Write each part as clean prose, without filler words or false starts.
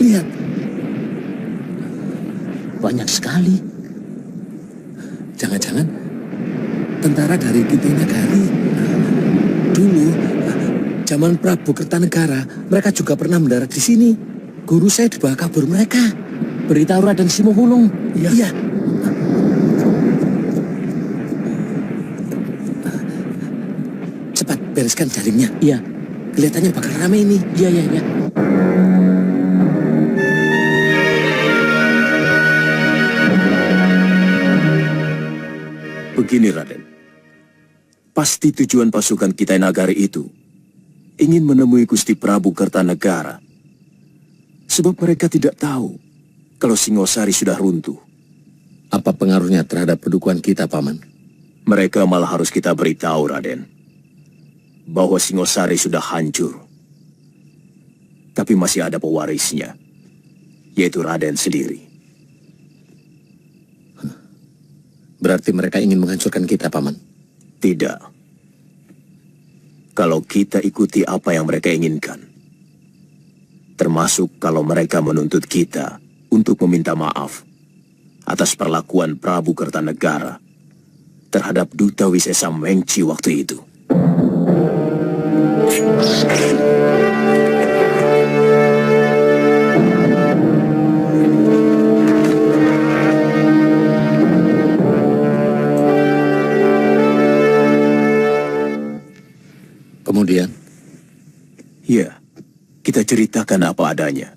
lihat. Banyak sekali. Jangan-jangan tentara dari Kitinagari. Dulu, zaman Prabu Kertanegara, mereka juga pernah mendarat di sini. Guru saya dibawa kabur mereka. Beritahu Raden Simohulung. Iya. Cepat bereskan jaringnya. Iya. Kelihatannya bakal rame ini. Iya. Begini, Raden. Pasti tujuan pasukan Kitinagari itu ingin menemui Gusti Prabu Kertanegara. Sebab mereka tidak tahu kalau Singosari sudah runtuh. Apa pengaruhnya terhadap pedukuhan kita, Paman? Mereka malah harus kita beritahu, Raden, bahwa Singosari sudah hancur. Tapi masih ada pewarisnya, yaitu Raden sendiri. Berarti mereka ingin menghancurkan kita, Paman? Tidak. Kalau kita ikuti apa yang mereka inginkan, termasuk kalau mereka menuntut kita untuk meminta maaf atas perlakuan Prabu Kertanegara terhadap Duta Wisesa Mengci waktu itu. Kemudian? Ya, kita ceritakan apa adanya.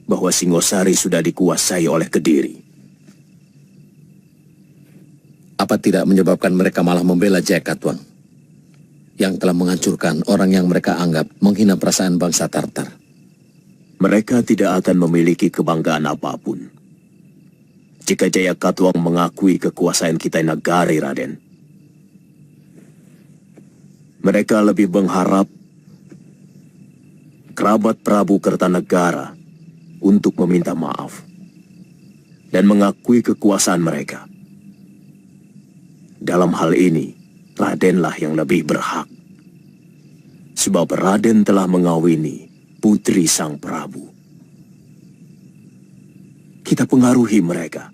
Bahwa Singosari sudah dikuasai oleh Kediri. Apa tidak menyebabkan mereka malah membela Jaya Katuang? Yang telah menghancurkan orang yang mereka anggap menghina perasaan bangsa Tartar. Mereka tidak akan memiliki kebanggaan apapun jika Jaya Katuang mengakui kekuasaan Kitinagari, Raden. Mereka lebih mengharap kerabat Prabu Kertanegara untuk meminta maaf dan mengakui kekuasaan mereka. Dalam hal ini, Radenlah yang lebih berhak. Sebab Raden telah mengawini putri Sang Prabu. Kita pengaruhi mereka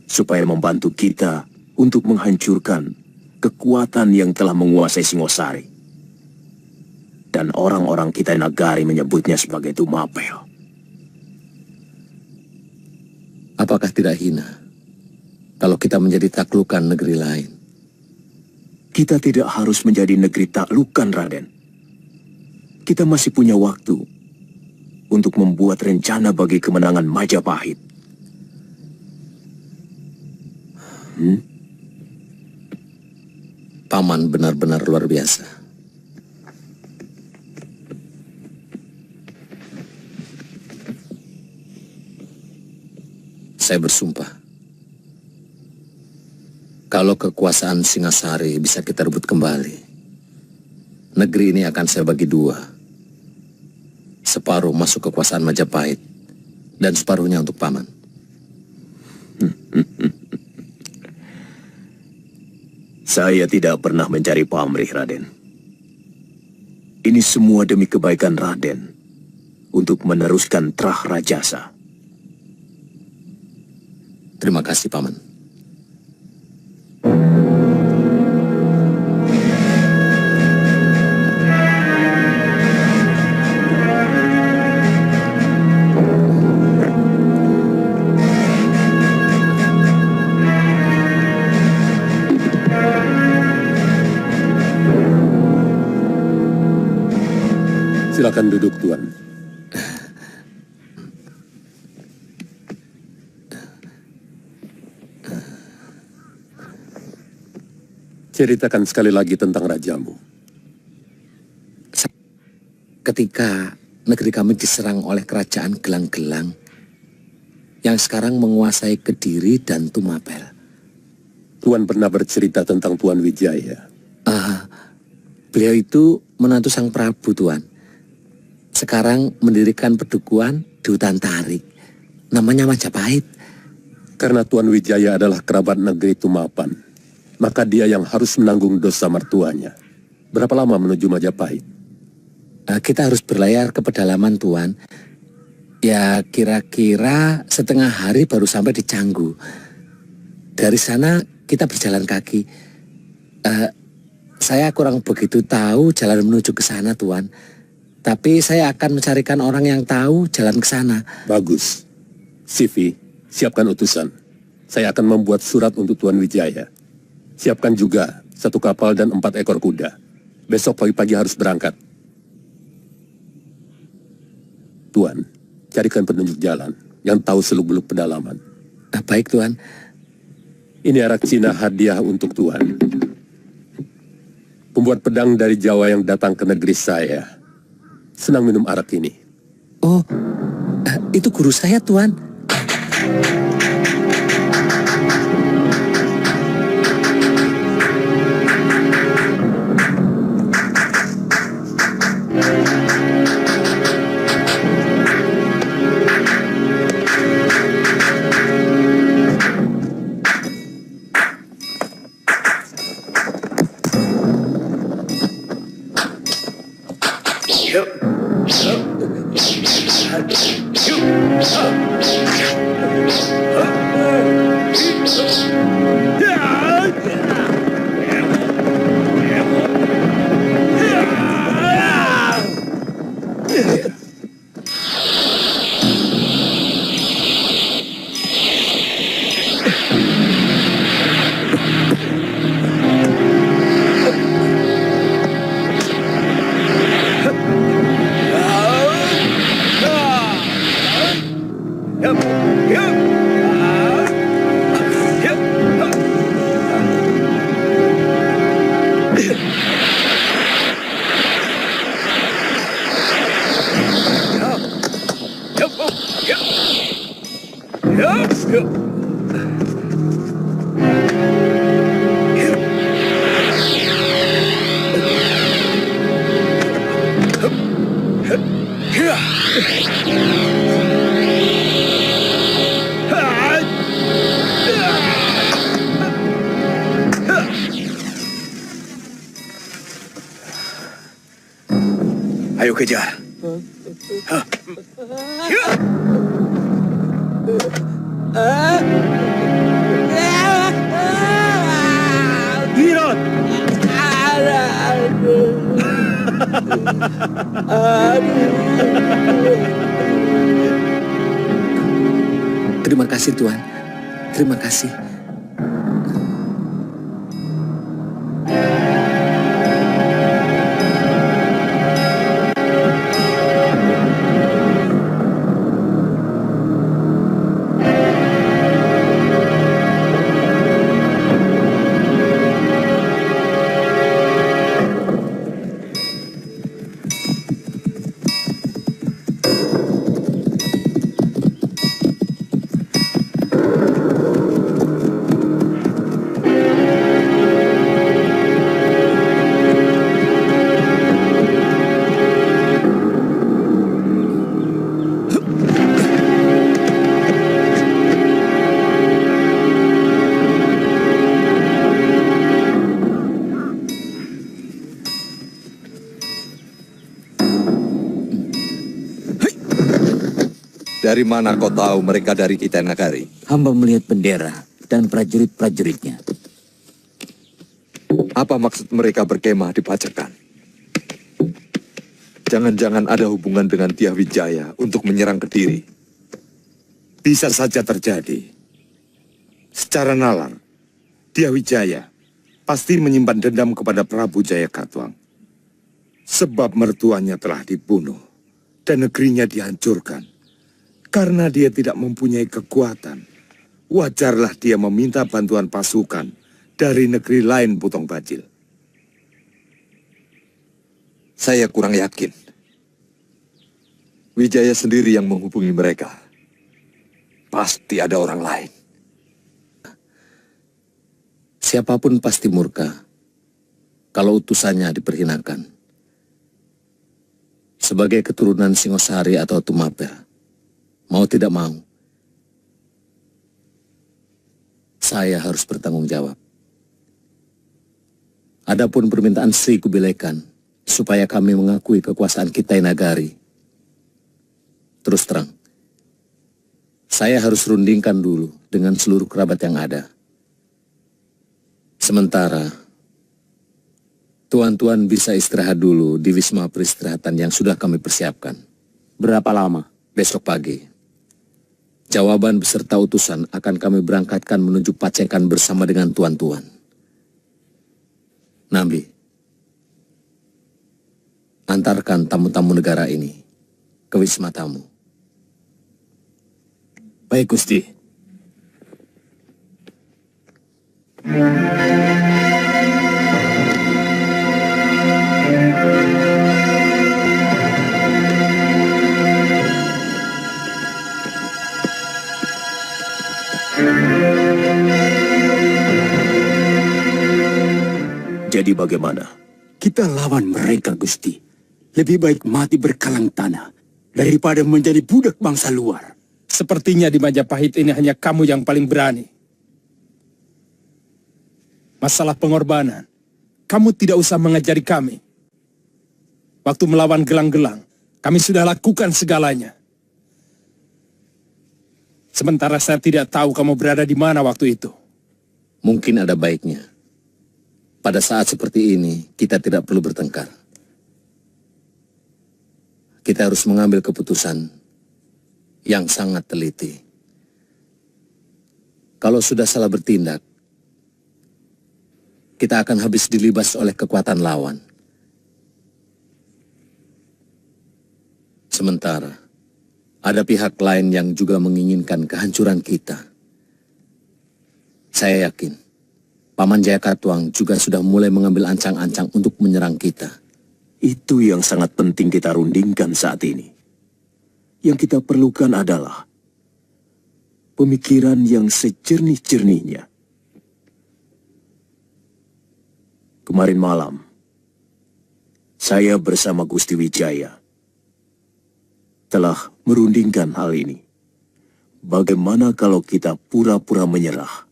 supaya membantu kita untuk menghancurkan kekuatan yang telah menguasai Singosari. Dan orang-orang Kitinagari menyebutnya sebagai Tumapel. Apakah tidak hina kalau kita menjadi taklukan negeri lain? Kita tidak harus menjadi negeri taklukan, Raden. Kita masih punya waktu untuk membuat rencana bagi kemenangan Majapahit. Paman benar-benar luar biasa. Saya bersumpah, kalau kekuasaan Singasari bisa kita rebut kembali, negeri ini akan saya bagi dua. Separuh masuk kekuasaan Majapahit, dan separuhnya untuk Paman. Saya tidak pernah mencari pamrih, Raden. Ini semua demi kebaikan Raden untuk meneruskan Trah Rajasa. Terima kasih, Paman. Silakan duduk, Tuan. Ceritakan sekali lagi tentang rajamu. Ketika negeri kami diserang oleh kerajaan Gelang-Gelang yang sekarang menguasai Kediri dan Tumapel. Tuan pernah bercerita tentang Tuan Wijaya. Beliau itu menantu Sang Prabu, Tuan. Sekarang mendirikan pedukuhan di hutan tarik. Namanya Majapahit. Karena Tuan Wijaya adalah kerabat negeri Tumapan, maka dia yang harus menanggung dosa mertuanya. Berapa lama menuju Majapahit? Kita harus berlayar ke pedalaman, Tuan. Ya kira-kira setengah hari baru sampai di Canggu. Dari sana kita berjalan kaki. Saya kurang begitu tahu jalan menuju ke sana, Tuan. Tapi saya akan mencarikan orang yang tahu jalan ke sana. Bagus. Sivi, siapkan utusan. Saya akan membuat surat untuk Tuan Wijaya. Siapkan juga 1 kapal dan 4 ekor kuda. Besok pagi-pagi harus berangkat. Tuan, carikan penunjuk jalan yang tahu seluk-beluk pedalaman. Baik, Tuan. Ini arak Cina hadiah untuk Tuan. Pembuat pedang dari Jawa yang datang ke negeri saya senang minum arak ini. Oh, itu guru saya, Tuan. Ayo kejar. Hirot! Terima kasih, Tuan. Terima kasih. Dari mana kau tahu mereka dari Kitai Nagari? Hamba melihat bendera dan prajurit-prajuritnya. Apa maksud mereka berkemah di Pajakan? Jangan-jangan ada hubungan dengan Dyah Wijaya untuk menyerang Kediri. Bisa saja terjadi. Secara nalar, Dyah Wijaya pasti menyimpan dendam kepada Prabu Jayakatwang. Sebab mertuanya telah dibunuh dan negerinya dihancurkan. Karena dia tidak mempunyai kekuatan, wajarlah dia meminta bantuan pasukan dari negeri lain, Putong Bajil. Saya kurang yakin. Wijaya sendiri yang menghubungi mereka. Pasti ada orang lain. Siapapun pasti murka kalau utusannya diperhinakan. Sebagai keturunan Singosari atau Tumapel, mau tidak mau, saya harus bertanggung jawab. Adapun permintaan Sri Kubilekan supaya kami mengakui kekuasaan Kitai Nagari, terus terang, Saya harus rundingkan dulu dengan seluruh kerabat yang ada. Sementara, tuan-tuan bisa istirahat dulu di wisma peristirahatan yang sudah kami persiapkan. Berapa lama? Besok pagi. Jawaban beserta utusan akan kami berangkatkan menuju Pacekan bersama dengan tuan-tuan. Nambi, antarkan tamu-tamu negara ini ke wisma tamu. Baik, Gusti. Jadi bagaimana? Kita lawan mereka, Gusti. Lebih baik mati berkalang tanah daripada menjadi budak bangsa luar. Sepertinya di Majapahit ini hanya kamu yang paling berani. Masalah pengorbanan, kamu tidak usah mengajari kami. Waktu melawan gelang-gelang, kami sudah lakukan segalanya. Sementara saya tidak tahu kamu berada di mana waktu itu. Mungkin ada baiknya. Pada saat seperti ini, kita tidak perlu bertengkar. Kita harus mengambil keputusan yang sangat teliti. Kalau sudah salah bertindak, kita akan habis dilibas oleh kekuatan lawan. Sementara, ada pihak lain yang juga menginginkan kehancuran kita. Saya yakin, Paman Jayakatwang juga sudah mulai mengambil ancang-ancang untuk menyerang kita. Itu yang sangat penting kita rundingkan saat ini. Yang kita perlukan adalah pemikiran yang sejernih-jernihnya. Kemarin malam, saya bersama Gusti Wijaya telah merundingkan hal ini. Bagaimana kalau kita pura-pura menyerah,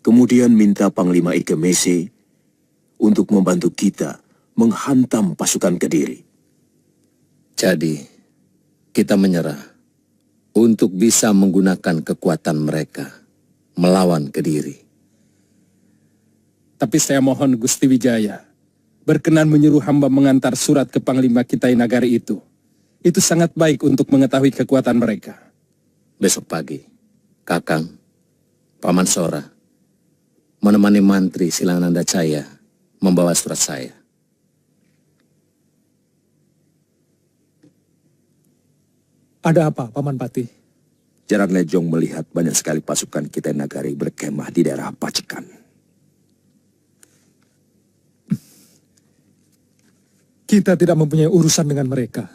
kemudian minta Panglima Ike Mese untuk membantu kita menghantam pasukan Kediri. Jadi, kita menyerah untuk bisa menggunakan kekuatan mereka melawan Kediri. Tapi saya mohon Gusti Wijaya berkenan menyuruh hamba mengantar surat ke Panglima Kitai Nagari itu. Itu sangat baik untuk mengetahui kekuatan mereka. Besok pagi, Kakang, Paman Sora, menemani Mantri Silananda Caya membawa surat saya. Ada apa, Paman Pati? Jaran Lejong melihat banyak sekali pasukan Kitai Nagari berkemah di daerah Pacekan. Kita tidak mempunyai urusan dengan mereka.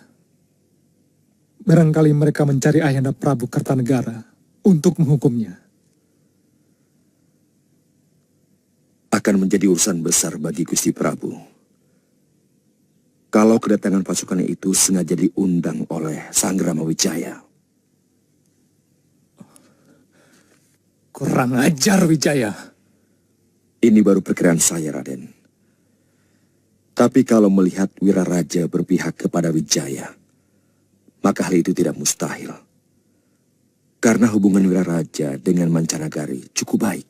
Barangkali mereka mencari Ayahanda Prabu Kertanegara untuk menghukumnya. Akan menjadi urusan besar bagi Gusti Prabu kalau kedatangan pasukan itu sengaja diundang oleh Sanggrama Wijaya. Kurang ajar, Wijaya. Ini baru perkiraan saya, Raden. Tapi kalau melihat Wiraraja berpihak kepada Wijaya, maka hal itu tidak mustahil. Karena hubungan Wiraraja dengan Mancanagari cukup baik.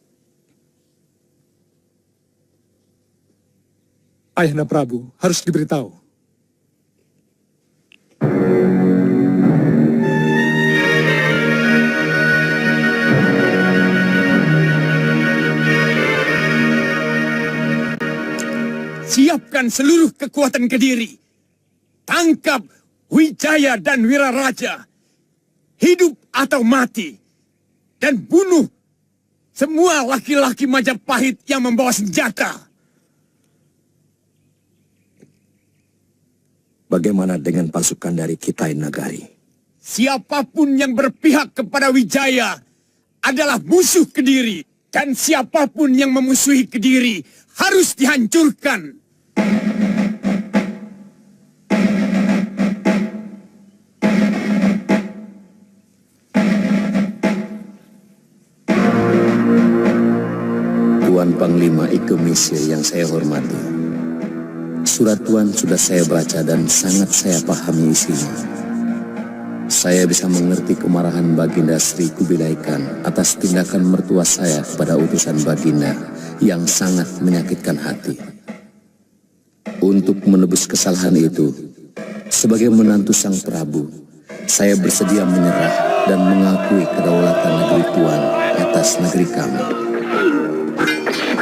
Ayahanda Prabu harus diberitahu. Siapkan seluruh kekuatan Kediri. Tangkap Wijaya dan Wiraraja. Hidup atau mati. Dan bunuh semua laki-laki Majapahit yang membawa senjata. Bagaimana dengan pasukan dari Kitai Nagari? Siapapun yang berpihak kepada Wijaya adalah musuh Kediri. Dan siapapun yang memusuhi Kediri harus dihancurkan. Tuan Panglima Ike Mese yang saya hormati. Surat Tuan sudah saya baca dan sangat saya pahami isinya. saya bisa mengerti kemarahan Baginda Sri Kubilai Khan atas tindakan mertua saya kepada utusan Baginda yang sangat menyakitkan hati. Untuk menebus kesalahan itu, sebagai menantu Sang Prabu, saya bersedia menyerah dan mengakui kedaulatan negeri Tuan atas negeri kami.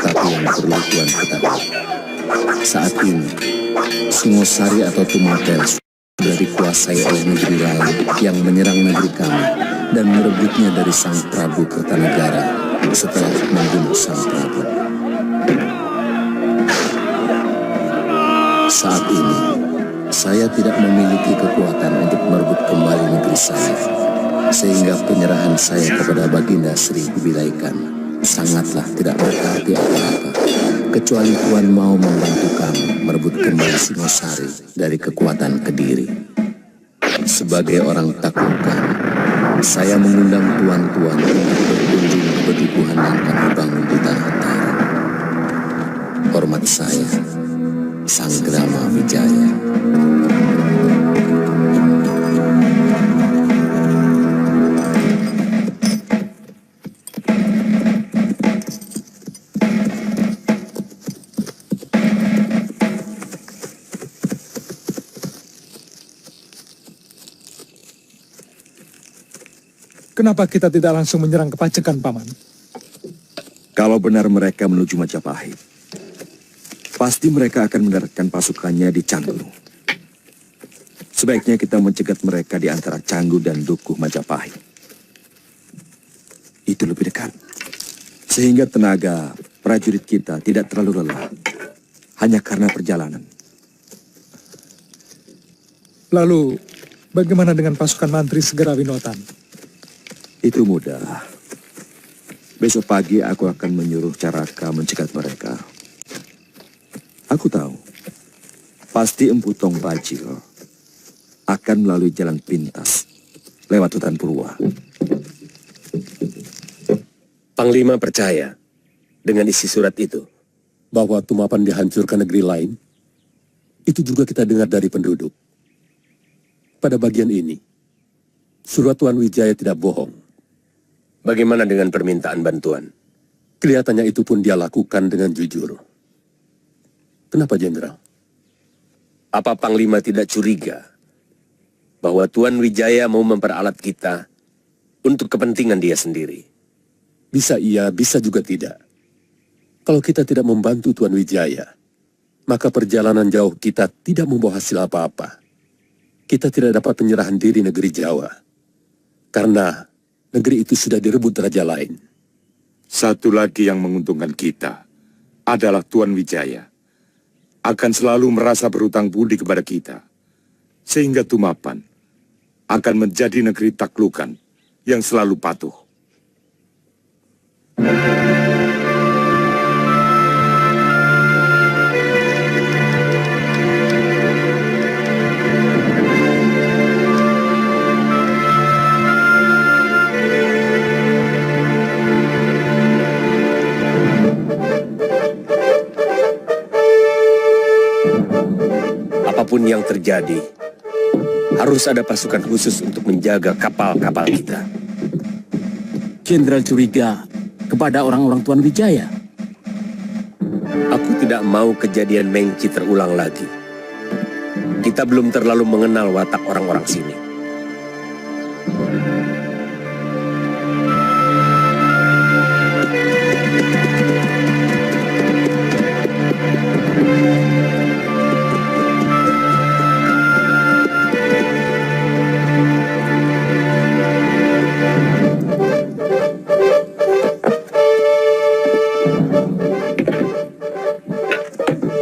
Tapi yang perlu Tuan ketahui, saat ini, Singosari atau Tumapel sudah dikuasai oleh negeri lain yang menyerang negeri kami dan merebutnya dari Sang Prabu Kertanegara setelah membunuh Sang Prabu. Saat ini, saya tidak memiliki kekuatan untuk merebut kembali negeri saya, sehingga penyerahan saya kepada Baginda Sri Kubilai Khan sangatlah tidak berarti apa-apa, kecuali Tuan mau membantu kami merebut kembali Singosari dari kekuatan Kediri. Sebagai orang taklukan, saya mengundang tuan-tuan untuk berkunjung ke pedukuhan yang kami bangun di Tanah Taru. Hormat saya, Sang Grama Wijaya. Kenapa kita tidak langsung menyerang ke Pacekan, Paman? Kalau benar mereka menuju Majapahit, pasti mereka akan mendaratkan pasukannya di Canggu. Sebaiknya kita mencegat mereka di antara Canggu dan Dukuh Majapahit. Itu lebih dekat. Sehingga tenaga prajurit kita tidak terlalu lelah. Hanya karena perjalanan. Lalu, bagaimana dengan pasukan mantri Segera Winotan? Itu mudah. Besok pagi aku akan menyuruh Caraka mencegat mereka. Aku tahu, pasti Empu Tong Bajil akan melalui jalan pintas lewat hutan Purwa. Panglima percaya dengan isi surat itu? Bahwa Tumapan dihancurkan negeri lain, itu juga kita dengar dari penduduk. Pada bagian ini, surat Tuan Wijaya tidak bohong. Bagaimana dengan permintaan bantuan? Kelihatannya itu pun dia lakukan dengan jujur. Kenapa, Jenderal? Apa Panglima tidak curiga bahwa Tuan Wijaya mau memperalat kita untuk kepentingan dia sendiri? Bisa iya, bisa juga tidak. Kalau kita tidak membantu Tuan Wijaya, maka perjalanan jauh kita tidak membawa hasil apa-apa. Kita tidak dapat penyerahan diri negeri Jawa. Karena negeri itu sudah direbut raja lain. Satu lagi yang menguntungkan kita adalah Tuan Wijaya akan selalu merasa berhutang budi kepada kita, sehingga Tumapan akan menjadi negeri taklukan yang selalu patuh. Apapun yang terjadi, harus ada pasukan khusus untuk menjaga kapal-kapal kita. Jenderal curiga kepada orang-orang Tuan Wijaya. Aku tidak mau kejadian Mengci terulang lagi. Kita belum terlalu mengenal watak orang-orang sini.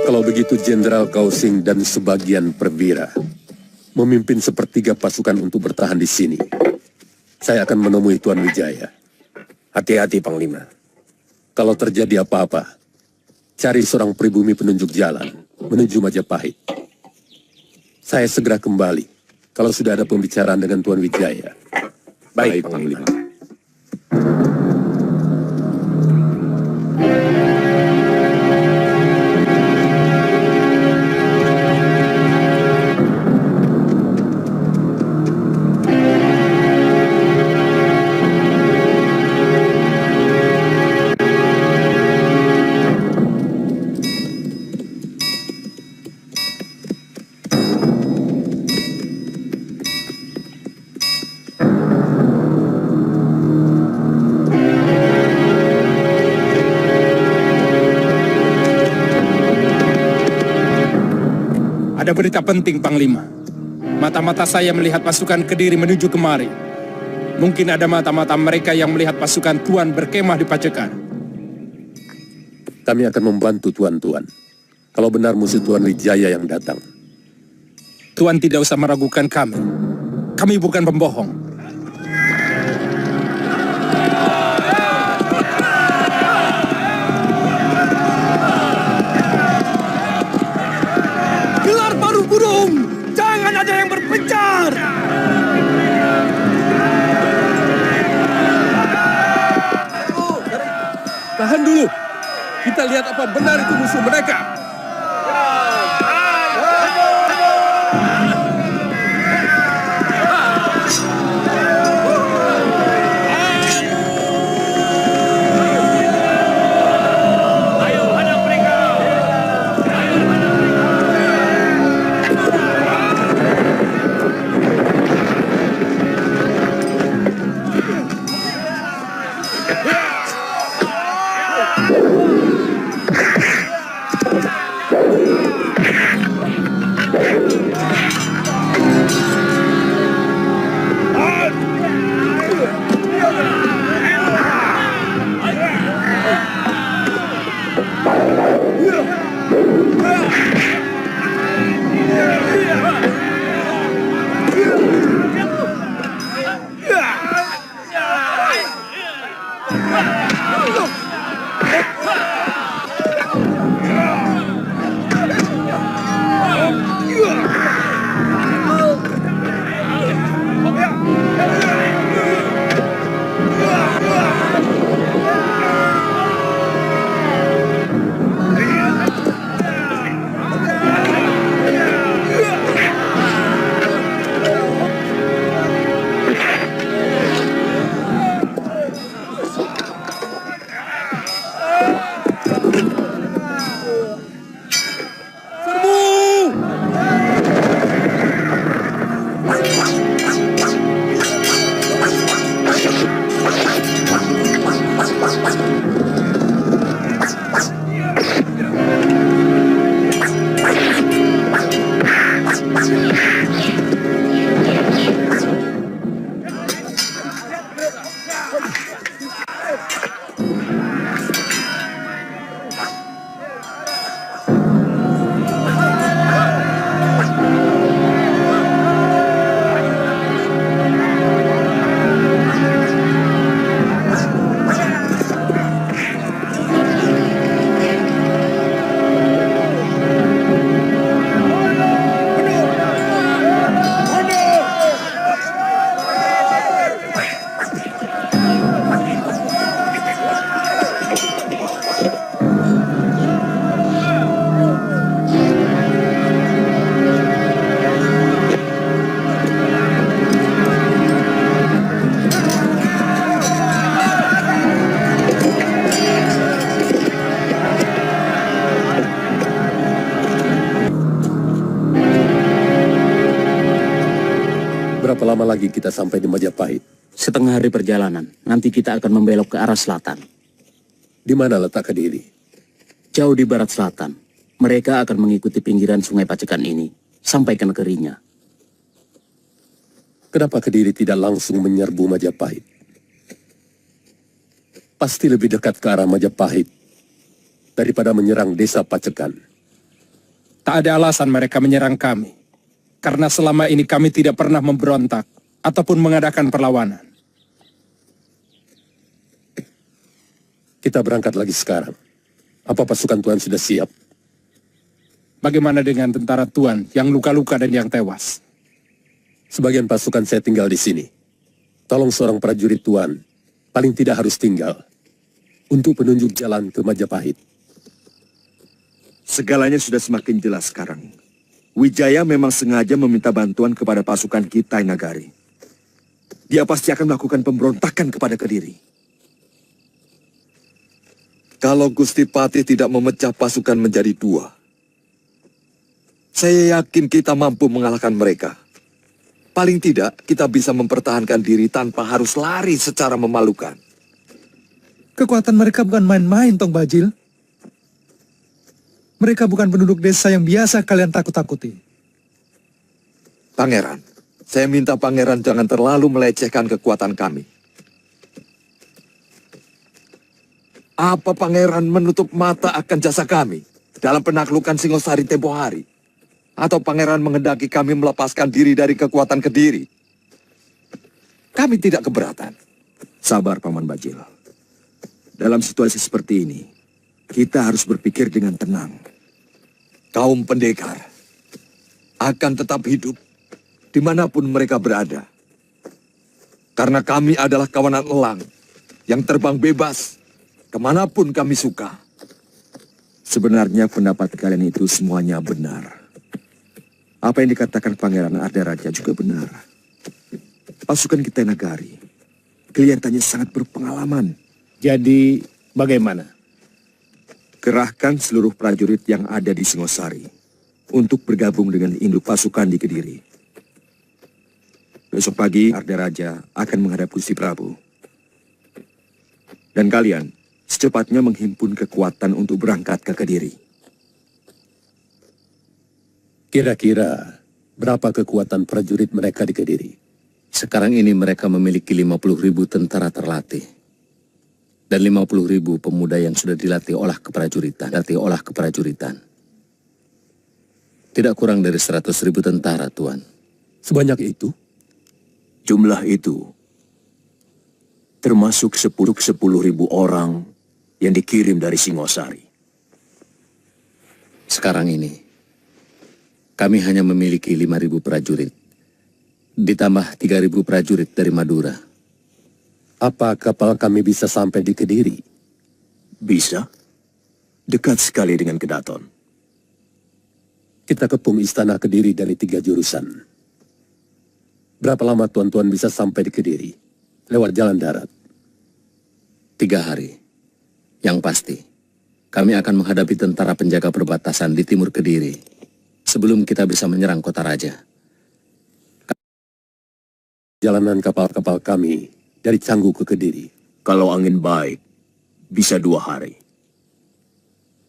Kalau begitu Jenderal Kausing dan sebagian perwira memimpin sepertiga pasukan untuk bertahan di sini. Saya akan menemui Tuan Wijaya. Hati-hati, Panglima. Kalau terjadi apa-apa, cari seorang pribumi penunjuk jalan menuju Majapahit. Saya segera kembali kalau sudah ada pembicaraan dengan Tuan Wijaya. Baik, Panglima. Ada berita penting, Panglima. Mata-mata saya melihat pasukan Kediri menuju kemari. Mungkin ada mata-mata mereka yang melihat pasukan Tuan berkemah di Pacekan. Kami akan membantu Tuan-Tuan. Kalau benar musuh Tuan Wijaya yang datang. Tuan tidak usah meragukan kami. Kami bukan pembohong. Gelar paruh burung, jangan ada yang berpencar. Tahan dulu. Kita lihat apa benar itu musuh mereka. Berapa lama lagi kita sampai di Majapahit? Setengah hari perjalanan, nanti kita akan membelok ke arah selatan. Di mana letak Kediri? Jauh di barat selatan, mereka akan mengikuti pinggiran sungai Pacekan ini, sampai ke negerinya. Kenapa Kediri tidak langsung menyerbu Majapahit? Pasti lebih dekat ke arah Majapahit daripada menyerang desa Pacekan. Tak ada alasan mereka menyerang kami. Karena selama ini kami tidak pernah memberontak ataupun mengadakan perlawanan. Kita berangkat lagi sekarang. Apa pasukan Tuan sudah siap? Bagaimana dengan tentara Tuan yang luka-luka dan yang tewas? Sebagian pasukan saya tinggal di sini. Tolong seorang prajurit Tuan, paling tidak harus tinggal, untuk penunjuk jalan ke Majapahit. Segalanya sudah semakin jelas sekarang. Wijaya memang sengaja meminta bantuan kepada pasukan kita Nagari. Dia pasti akan melakukan pemberontakan kepada Kediri. Kalau Gusti Patih tidak memecah pasukan menjadi dua, saya yakin kita mampu mengalahkan mereka. Paling tidak, kita bisa mempertahankan diri tanpa harus lari secara memalukan. Kekuatan mereka bukan main-main, Tong Bajil. Mereka bukan penduduk desa yang biasa kalian takut-takuti. Pangeran, saya minta pangeran jangan terlalu melecehkan kekuatan kami. Apa pangeran menutup mata akan jasa kami dalam penaklukan Singosari tempo hari? Atau pangeran menghendaki kami melepaskan diri dari kekuatan Kediri? Kami tidak keberatan. Sabar, Paman Bajil. Dalam situasi seperti ini, kita harus berpikir dengan tenang. Kaum pendekar akan tetap hidup dimanapun mereka berada. Karena kami adalah kawanan elang yang terbang bebas kemanapun kami suka. Sebenarnya pendapat kalian itu semuanya benar. Apa yang dikatakan Pangeran Ardaraja juga benar. Pasukan kita Nagari kelihatannya sangat berpengalaman. Jadi bagaimana? Kerahkan seluruh prajurit yang ada di Singosari untuk bergabung dengan induk pasukan di Kediri. Besok pagi Ardaraja akan menghadap Gusti Prabu. Dan kalian secepatnya menghimpun kekuatan untuk berangkat ke Kediri. Kira-kira berapa kekuatan prajurit mereka di Kediri? Sekarang ini mereka memiliki 50.000 tentara terlatih. Dan 50.000 pemuda yang sudah dilatih olah keprajuritan. Tidak kurang dari 100.000 tentara, Tuan. Sebanyak itu? Jumlah itu termasuk 10.000 orang yang dikirim dari Singosari. Sekarang ini, kami hanya memiliki 5.000 prajurit. Ditambah 3.000 prajurit dari Madura. Apa kapal kami bisa sampai di Kediri? Bisa? Dekat sekali dengan Kedaton. Kita kepung istana Kediri dari 3 jurusan. Berapa lama tuan-tuan bisa sampai di Kediri? Lewat jalan darat? 3 hari. Yang pasti, kami akan menghadapi tentara penjaga perbatasan di timur Kediri sebelum kita bisa menyerang kota raja. Jalanan kapal-kapal kami dari Canggu ke Kediri. Kalau angin baik, bisa 2 hari.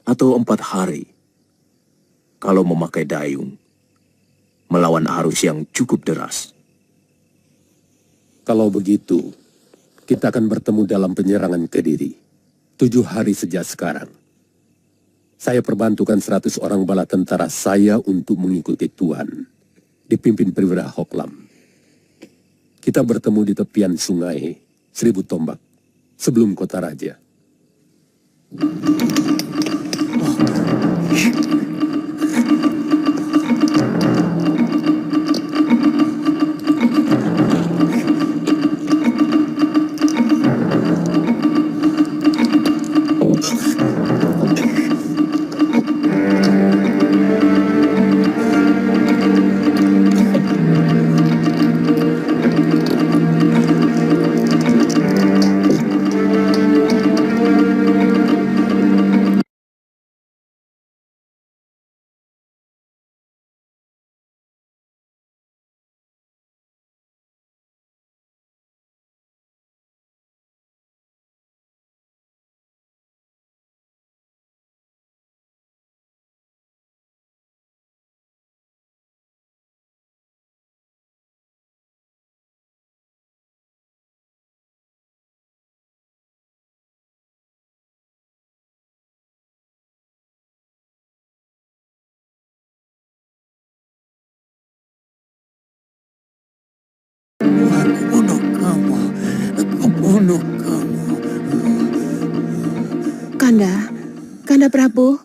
Atau 4 hari. Kalau memakai dayung, melawan arus yang cukup deras. Kalau begitu, kita akan bertemu dalam penyerangan Kediri. 7 hari sejak sekarang. Saya perbantukan 100 orang bala tentara saya untuk mengikuti Tuan, dipimpin Perwira Hoklam. Kita bertemu di tepian sungai 1000 tombak sebelum kota raja. Kanda Prabu,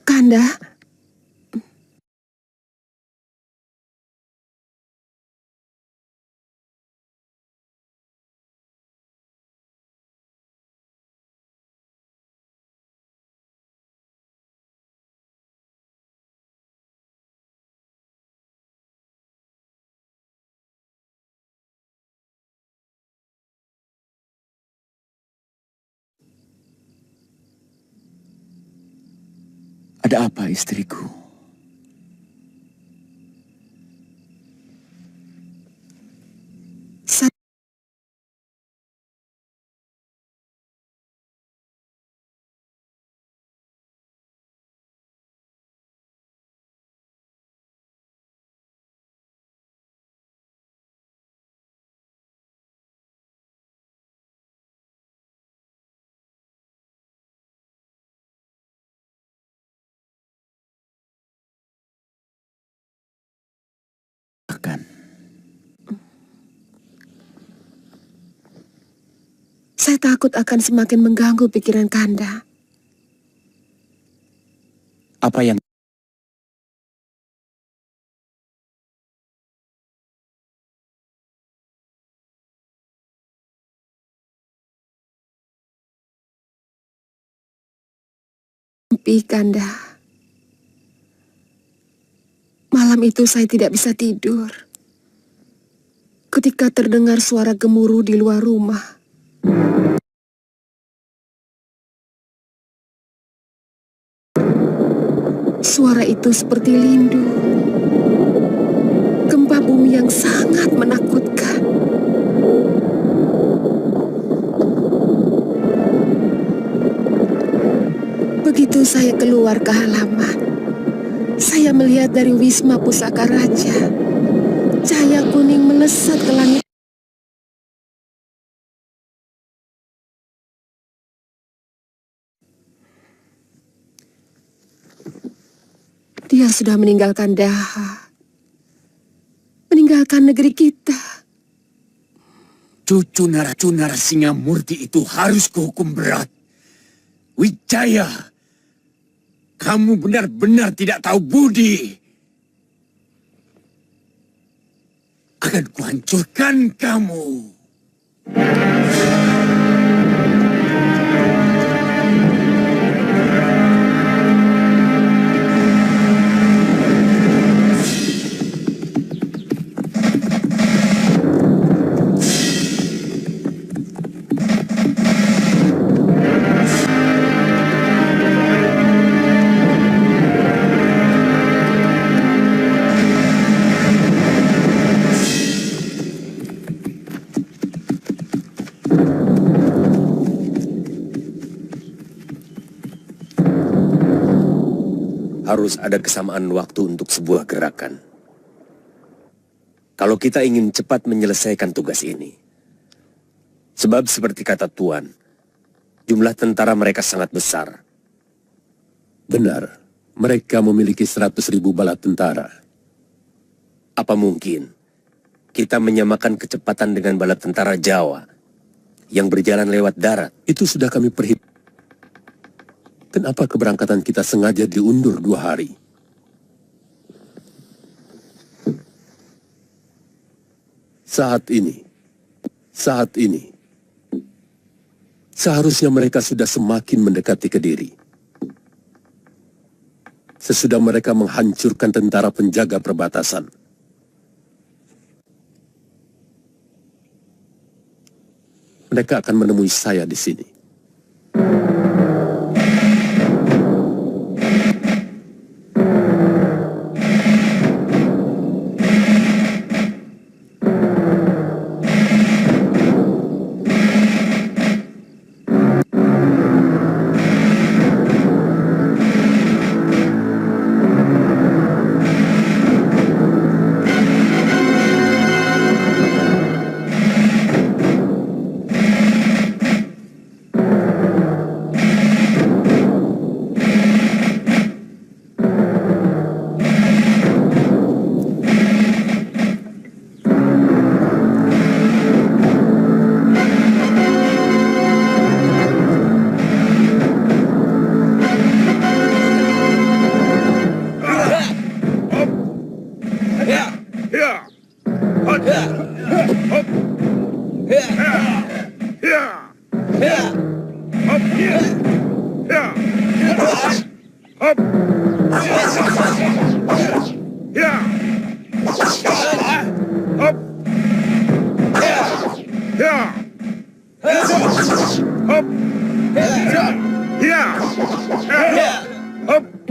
Kanda. Ada apa, istriku? makan. Saya takut akan semakin mengganggu pikiran Kanda. Apa yang Mimpi, Kanda. Malam itu saya tidak bisa tidur. Ketika terdengar suara gemuruh di luar rumah. Suara itu seperti lindu. Gempa bumi yang sangat menakutkan. Begitu saya keluar ke halaman, saya melihat dari Wisma Pusaka Raja. Cahaya kuning melesat ke langit. Dia sudah meninggalkan Daha. Meninggalkan negeri kita. Cucu Naracunarasingamurti itu harus kuhukum berat. Wijaya, kamu benar-benar tidak tahu budi. Akan kuhancurkan kamu. Harus ada kesamaan waktu untuk sebuah gerakan. Kalau kita ingin cepat menyelesaikan tugas ini. Sebab seperti kata Tuan, jumlah tentara mereka sangat besar. Benar, mereka memiliki 100.000 bala tentara. Apa mungkin kita menyamakan kecepatan dengan bala tentara Jawa yang berjalan lewat darat? Itu sudah kami perhitungkan. Kenapa keberangkatan kita sengaja diundur 2 hari? Saat ini, seharusnya mereka sudah semakin mendekati Kediri. Sesudah mereka menghancurkan tentara penjaga perbatasan. Mereka akan menemui saya di sini.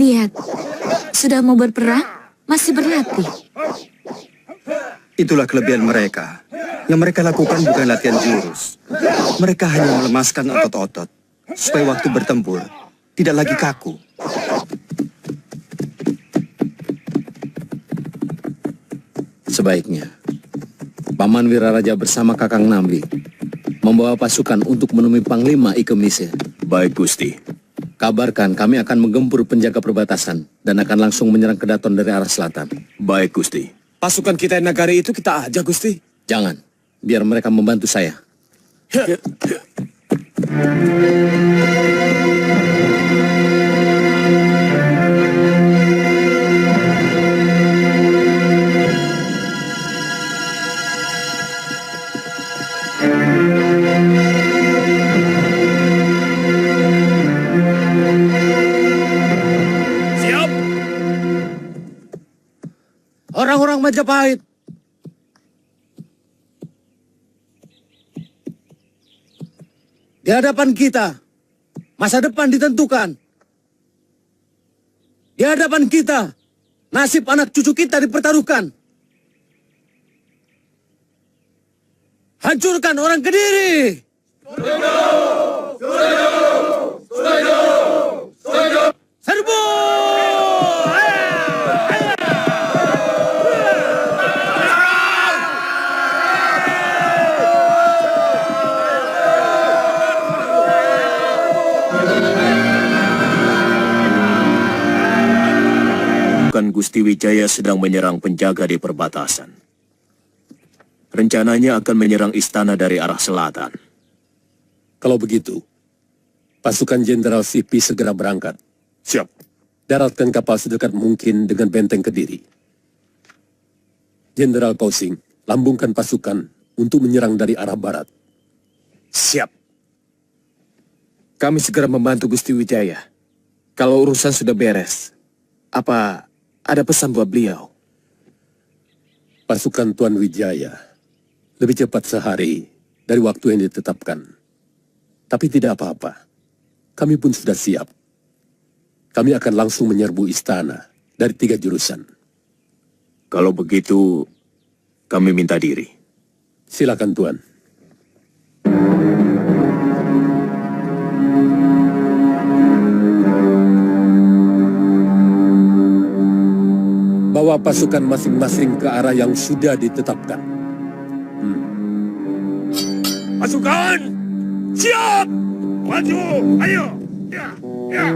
Lihat, sudah mau berperang, masih berlatih. Itulah kelebihan mereka. Yang mereka lakukan bukan latihan jurus. Mereka hanya melemaskan otot-otot, supaya waktu bertempur tidak lagi kaku. Sebaiknya, Paman Wiraraja bersama Kakang Nambi membawa pasukan untuk menemui Panglima Ike Mise. Baik, Gusti. Kabarkan kami akan menggempur penjaga perbatasan dan akan langsung menyerang Kedaton dari arah selatan. Baik, Gusti. Pasukan kita Nagari itu kita aja, Gusti. Jangan, biar mereka membantu saya. Siap. Orang-orang Majapahit, di hadapan kita, masa depan ditentukan. Di hadapan kita, nasib anak cucu kita dipertaruhkan. Hancurkan orang Kediri! Serbu! Bukan Gusti Wijaya sedang menyerang penjaga di perbatasan. Rencananya akan menyerang istana dari arah selatan. Kalau begitu, pasukan Jenderal Sipi segera berangkat. Siap. Daratkan kapal sedekat mungkin dengan benteng Kediri. Jenderal Kausing, lambungkan pasukan untuk menyerang dari arah barat. Siap. Kami segera membantu Gusti Wijaya. Kalau urusan sudah beres, apa ada pesan buat beliau? Pasukan Tuan Wijaya lebih cepat sehari dari waktu yang ditetapkan. Tapi tidak apa-apa. Kami pun sudah siap. Kami akan langsung menyerbu istana dari 3 jurusan. Kalau begitu, kami minta diri. Silakan Tuan. Bawa pasukan masing-masing ke arah yang sudah ditetapkan. Pasukan, siap. Maju, ayo. Ya, ya.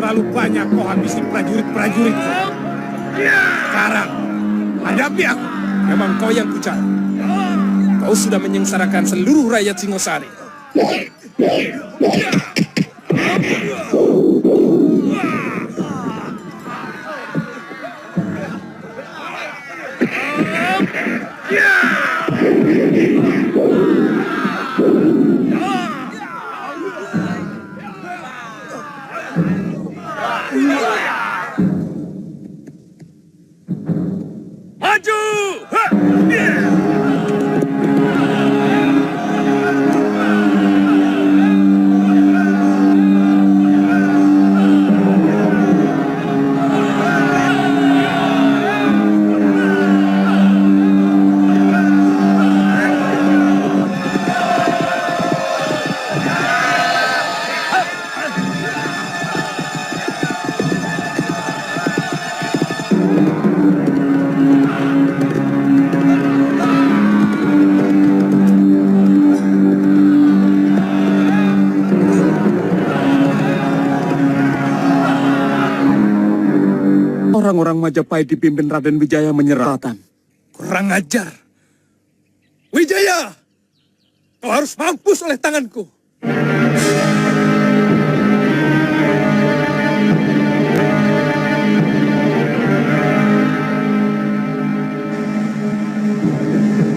Terlalu banyak kau habisi prajurit-prajuritku. Sekarang, hadapi aku. Memang kau yang kucari. Kau sudah menyengsarakan seluruh rakyat Singosari. Maju! Orang-orang Majapahit dipimpin Raden Wijaya menyerah. Kurang ajar. Wijaya, kau harus mampus oleh tanganku.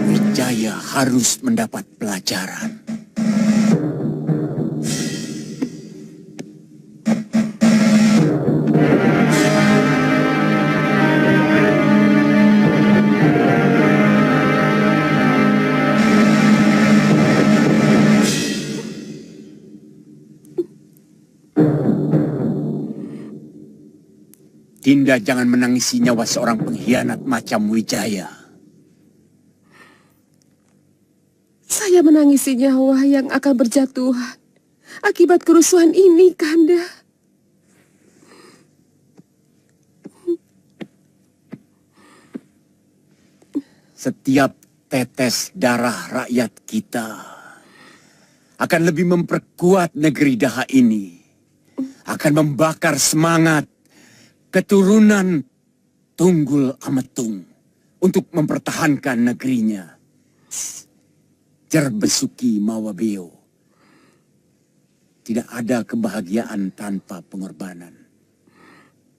Wijaya harus mendapat pelajaran. Dinda jangan menangisi nyawa seorang pengkhianat macam Wijaya. Saya menangisi nyawa yang akan berjatuhan akibat kerusuhan ini, Kanda. Setiap tetes darah rakyat kita akan lebih memperkuat negeri Daha ini. Akan membakar semangat keturunan Tunggul Ametung untuk mempertahankan negerinya. Jerbesuki Mawabeo. Tidak ada kebahagiaan tanpa pengorbanan.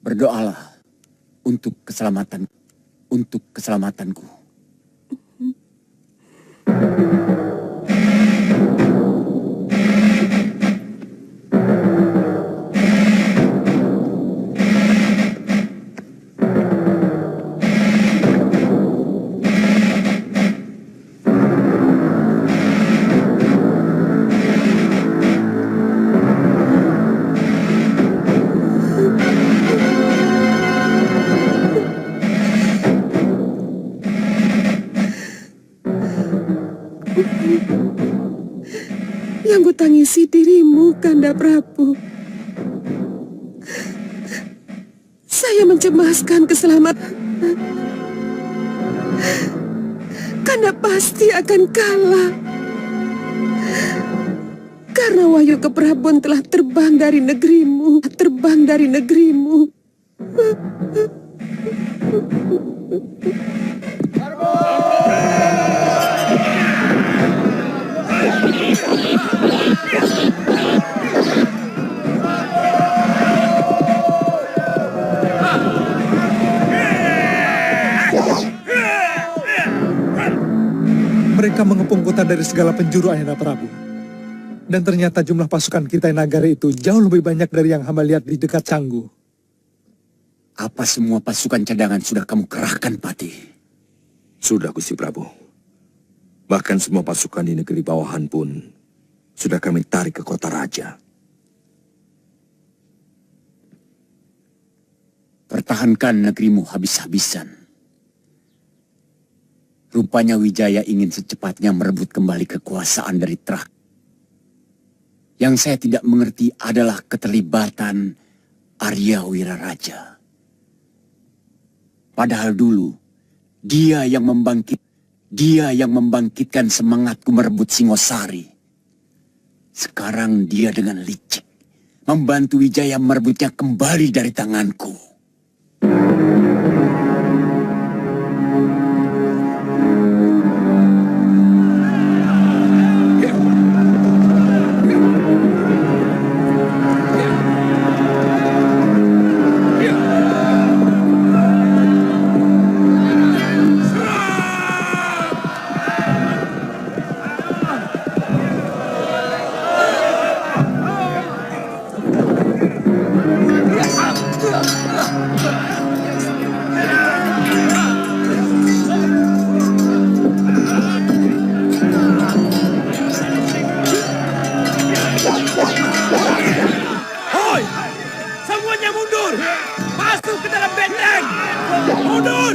Berdoalah untuk keselamatanku. Yang kutangisi dirimu, Kanda Prabu. Saya mencemaskan keselamatan. Kanda pasti akan kalah. Karena Wahyu Keprabun telah terbang dari negerimu. Mereka mengepung kota dari segala penjuru, Ayahanda Prabu. Dan ternyata jumlah pasukan Kitai Nagara itu jauh lebih banyak dari yang hamba lihat di dekat Canggu. Apa semua pasukan cadangan sudah kamu kerahkan, Patih? Sudah, Gusti Prabu. Bahkan semua pasukan di negeri bawahan pun sudah kami tarik ke kota raja. Pertahankan negerimu habis-habisan. Rupanya Wijaya ingin secepatnya merebut kembali kekuasaan dari Trak. Yang saya tidak mengerti adalah keterlibatan Arya Wiraraja. Padahal dulu, dia yang membangkitkan semangatku merebut Singosari. Sekarang dia dengan licik membantu Wijaya merebutnya kembali dari tanganku. Semuanya mundur! Masuk ke dalam benteng! Mundur!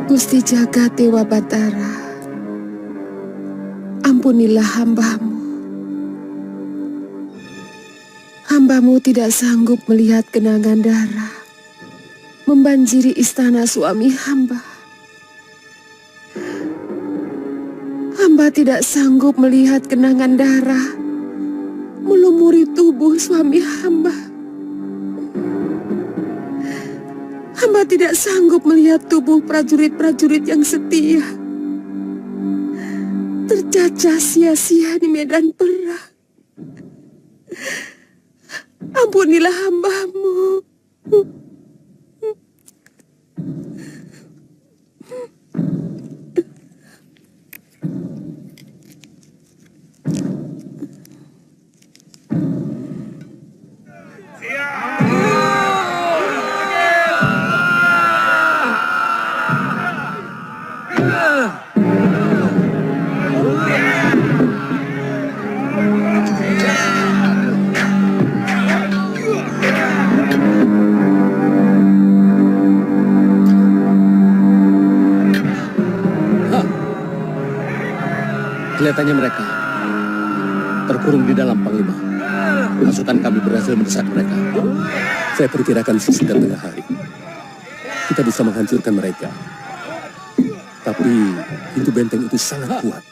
Gusti Jagat Dewa Batara, ampunilah hamba-Mu. Hamba-Mu tidak sanggup melihat genangan darah membanjiri istana suami hamba. Hamba tidak sanggup melihat genangan darah melumuri tubuh suami hamba. Hamba tidak sanggup melihat tubuh prajurit-prajurit yang setia tercacah sia-sia di medan perang. Ampunilah hamba-Mu. Kelihatannya mereka terkurung di dalam, Panglima. Pasukan kami berhasil mendesak mereka. Saya perkirakan sesudah tengah hari kita bisa menghancurkan mereka. Tapi pintu benteng itu sangat kuat.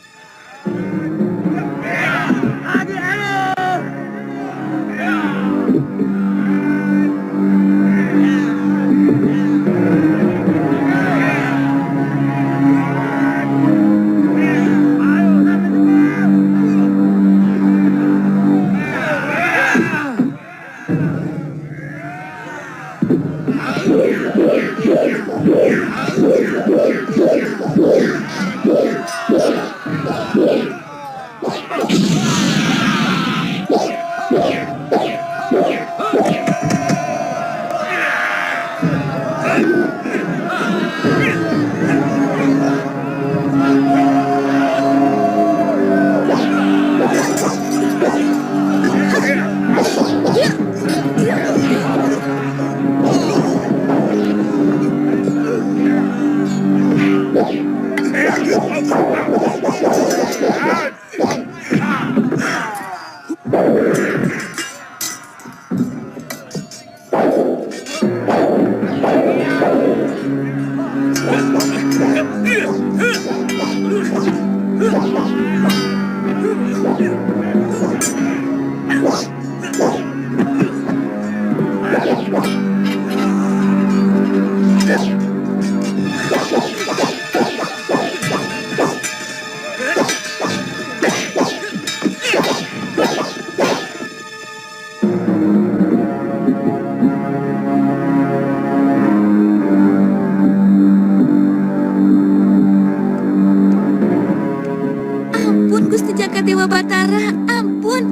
Dewa Batara, ampun.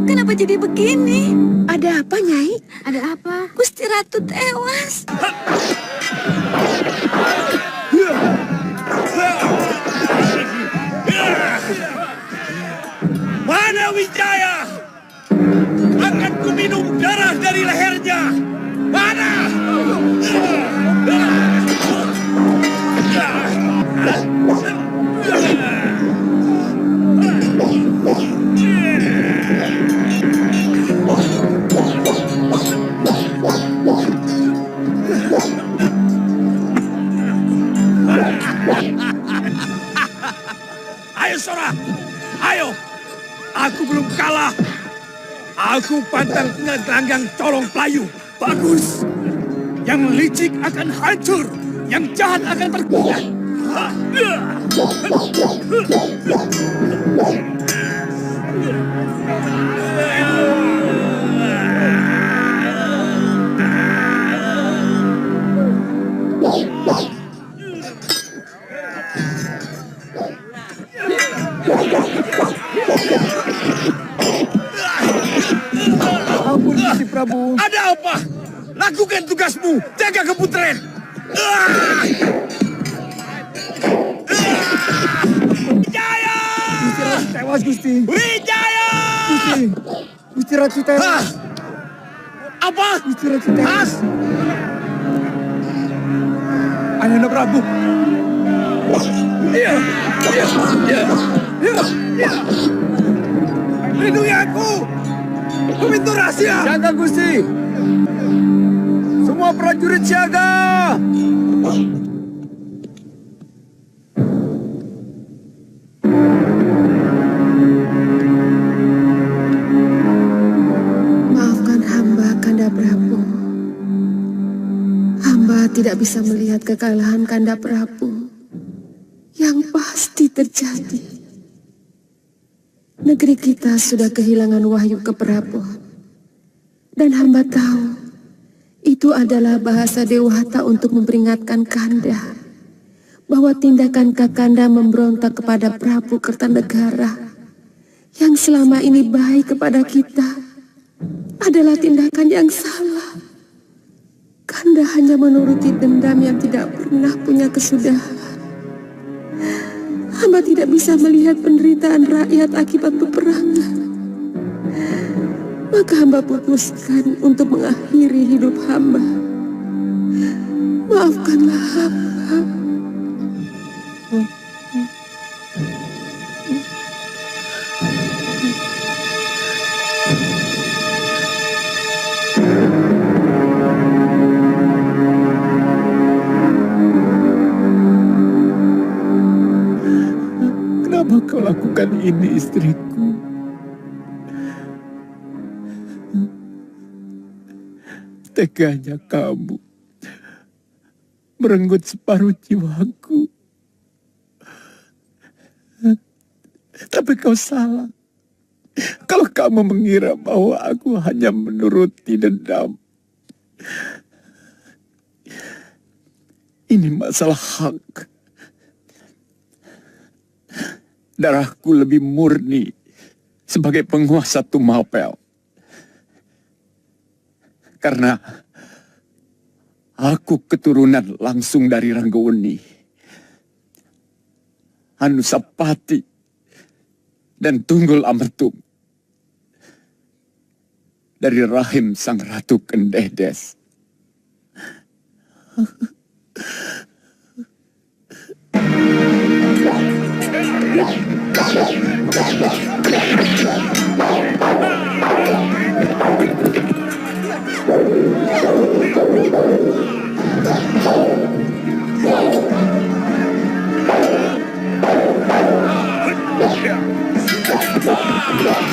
Kenapa jadi begini? Ada apa, Nyai? Ada apa? Gusti Ratu tewas. Mana Wijaya? Akan ku minum darah dari lehernya. Mana? Ayo Sora, ayo. Aku belum kalah. Aku pantang dengan gelanggang colong pelayu. Bagus. Yang licik akan hancur. Yang jahat akan terkuat. Ampun, Gusti Prabu. Ada apa? Lakukan tugasmu. Jaga keputren. Wijaya! Gusti Ratu tewas, Gusti. Wijaya! Gusti Ratu tewas. Apa? Gusti Ratu tewas. Ayahanda Prabu. Lindungi aku! Pintu rahasia! Jaga, Gusti. Semua prajurit siaga. Maafkan hamba, Kanda Prabu. Hamba tidak bisa melihat kekalahan Kanda Prabu yang pasti terjadi. Negeri kita sudah kehilangan wahyu keprabon. Dan hamba tahu itu adalah bahasa Dewata untuk memperingatkan Kanda bahwa tindakan Kakanda memberontak kepada Prabu Kertanegara yang selama ini baik kepada kita adalah tindakan yang salah. Kanda hanya menuruti dendam yang tidak pernah punya kesudahan. Hamba tidak bisa melihat penderitaan rakyat akibat peperangan. Maka hamba putuskan untuk mengakhiri hidup hamba. Maafkanlah hamba. Kenapa kau lakukan ini, istriku? Teganya kamu merenggut separuh jiwaku. Tapi kau salah. Kalau kamu mengira bahwa aku hanya menuruti dendam. Ini masalah hak. Darahku lebih murni sebagai penguasa Tumapel. Karena aku keturunan langsung dari Ranggawuni, Anusapati, dan Tunggul Amertum. Dari rahim sang Ratu Kendedes.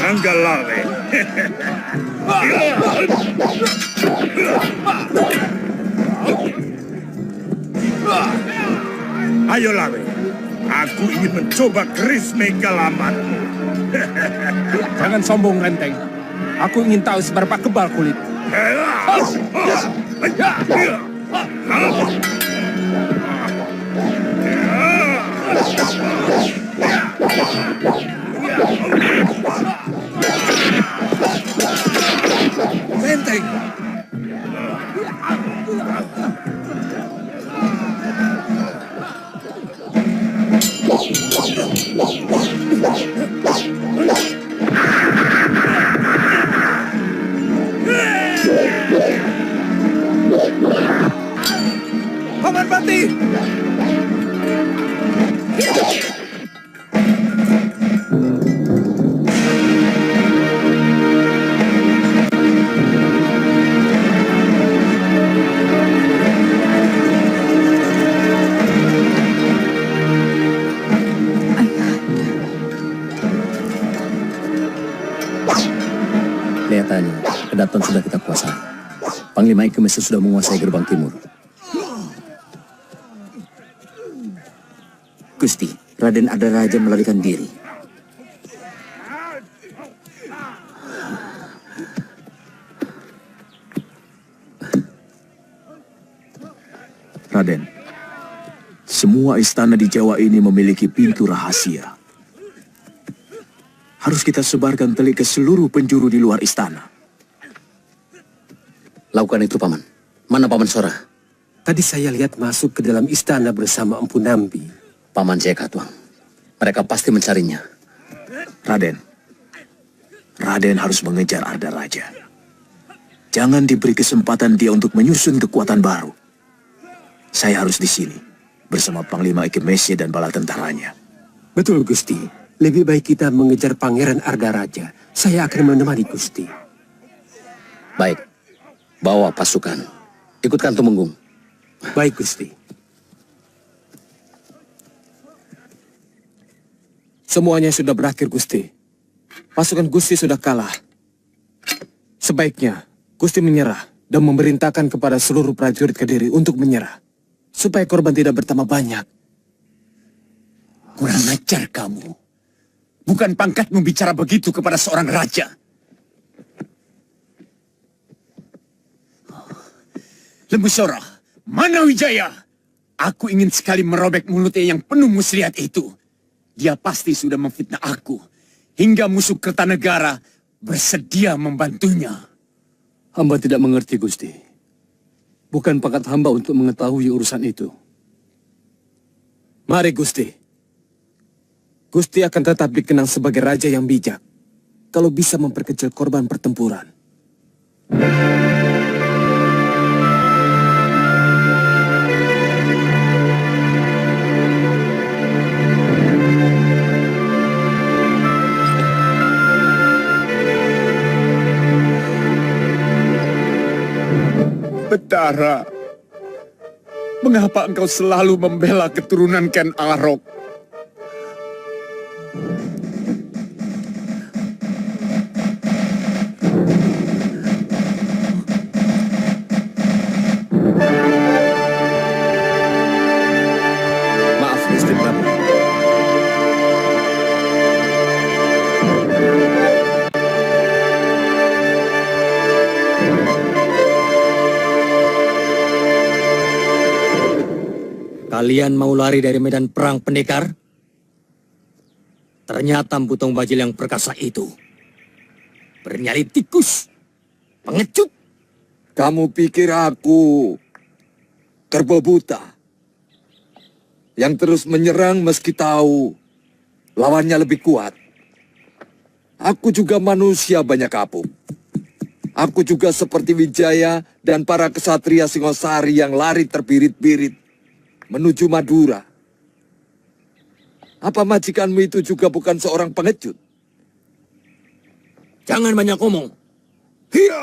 Anggalawe. Ayo Lawe, aku ingin mencoba keris megalamatmu. Jangan sombong, Renteng. Aku ingin tahu seberapa kebal kulit. Paman Pati! Kelihatannya, Kedaton sudah kita kuasai. Panglima Ikemese sudah menguasai gerbang timur. Gusti, Raden Ardaraja melarikan diri. Raden, semua istana di Jawa ini memiliki pintu rahasia. Harus kita sebarkan telik ke seluruh penjuru di luar istana. Lakukan itu, Paman. Mana Paman Sora? Tadi saya lihat masuk ke dalam istana bersama Empu Nambi. Paman Jaya Katuang. Mereka pasti mencarinya. Raden harus mengejar Ardaraja. Jangan diberi kesempatan dia untuk menyusun kekuatan baru. Saya harus di sini, bersama Panglima Ikemese dan bala tentaranya. Betul, Gusti. Lebih baik kita mengejar Pangeran Ardaraja. Saya akan menemani Gusti. Baik. Bawa pasukan. Ikutkan Tumenggung. Baik, Gusti. Semuanya sudah berakhir, Gusti. Pasukan Gusti sudah kalah. Sebaiknya Gusti menyerah dan memerintahkan kepada seluruh prajurit Kediri untuk menyerah, supaya korban tidak bertambah banyak. Kurang ajar kamu. Bukan pangkatmu bicara begitu kepada seorang raja. Lembu Sora, mana Wijaya? Aku ingin sekali merobek mulutnya yang penuh muslihat itu. Dia pasti sudah memfitnah aku, hingga musuh Kertanegara bersedia membantunya. Hamba tidak mengerti, Gusti. Bukan pangkat hamba untuk mengetahui urusan itu. Mari, Gusti. Gusti akan tetap dikenang sebagai raja yang bijak kalau bisa memperkecil korban pertempuran. Betara, mengapa engkau selalu membela keturunan Ken Arok? Maaf, Gusti Prabu. Kalian mau lari dari medan perang pendekar? Ternyata Butong Bajil yang perkasa itu bernyali tikus, pengecut. Kamu pikir aku kerbau buta yang terus menyerang meski tahu lawannya lebih kuat? Aku juga manusia banyak kapuk. Aku juga seperti Wijaya dan para kesatria Singosari yang lari terbirit-birit menuju Madura. Apa majikanmu itu juga bukan seorang pengecut? Jangan banyak ngomong. Hiya!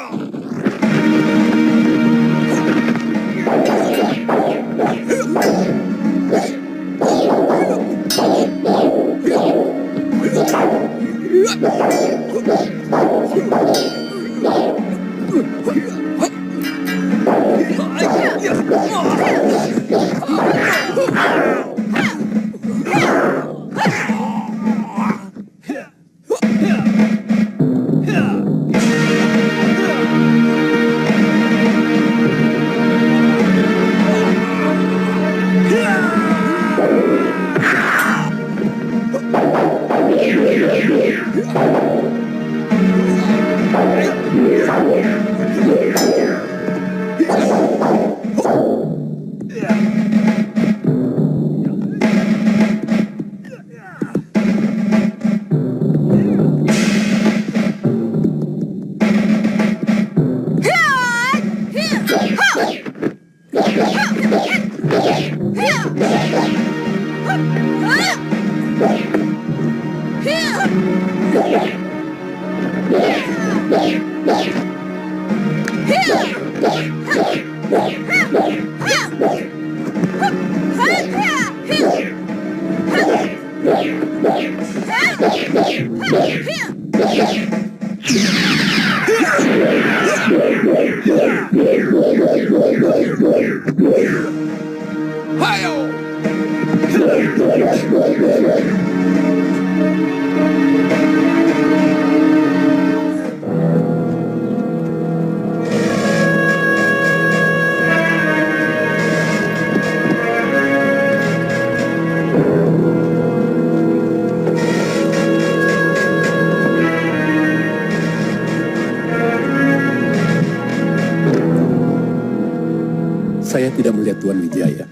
Saya tidak melihat Tuan Wijaya.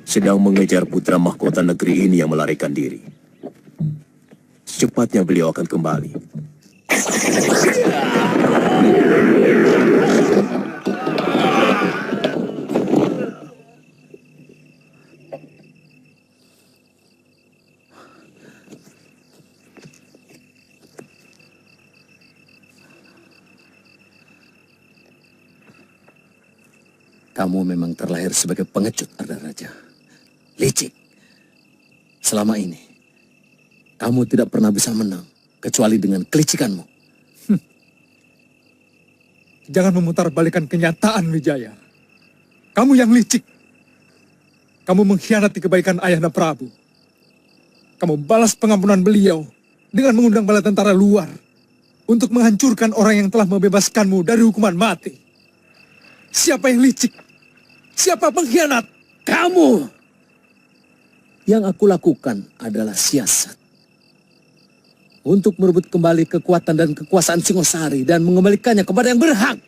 Sedang mengejar putra mahkota negeri ini yang melarikan diri. Secepatnya beliau akan kembali. Kamu memang terlahir sebagai pengecut, Arda Raja. Licik. Selama ini, kamu tidak pernah bisa menang, kecuali dengan kelicikanmu. Jangan memutarbalikkan kenyataan, Wijaya. Kamu yang licik. Kamu mengkhianati kebaikan Ayahanda Prabu. Kamu balas pengampunan beliau dengan mengundang bala tentara luar untuk menghancurkan orang yang telah membebaskanmu dari hukuman mati. Siapa yang licik? Siapa pengkhianat? Kamu! Yang aku lakukan adalah siasat. Untuk merebut kembali kekuatan dan kekuasaan Singosari dan mengembalikannya kepada yang berhak.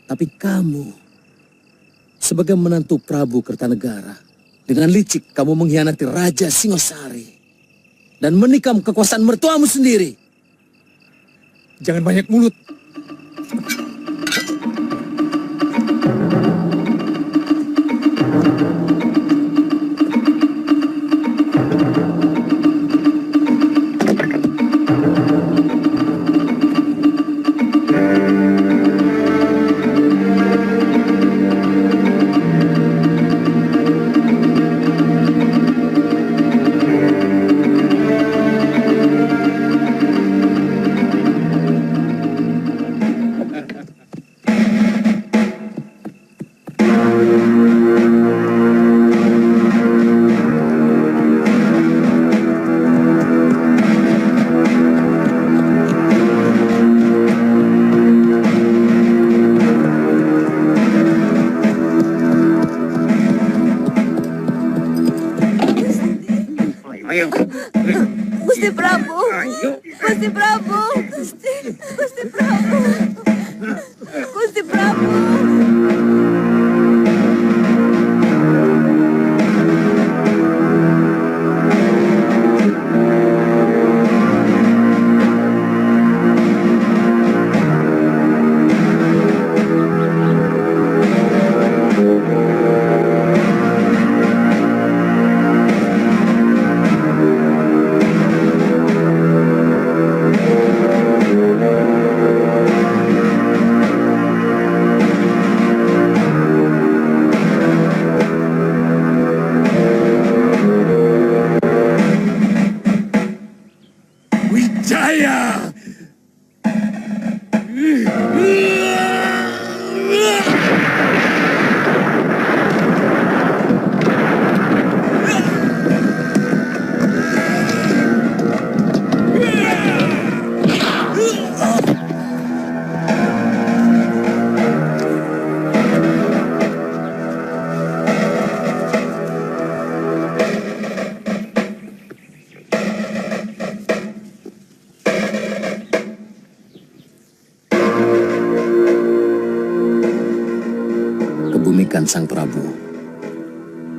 Tapi kamu, sebagai menantu Prabu Kertanegara, dengan licik kamu mengkhianati Raja Singosari dan menikam kekuasaan mertuamu sendiri. Jangan banyak mulut. Gusti Prabu. Gusti Prabu. Gusti Prabu. Gusti Prabu. Wijaya! Kebumikan Sang Prabu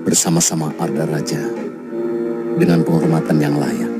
bersama-sama Arda Raja dengan penghormatan yang layak.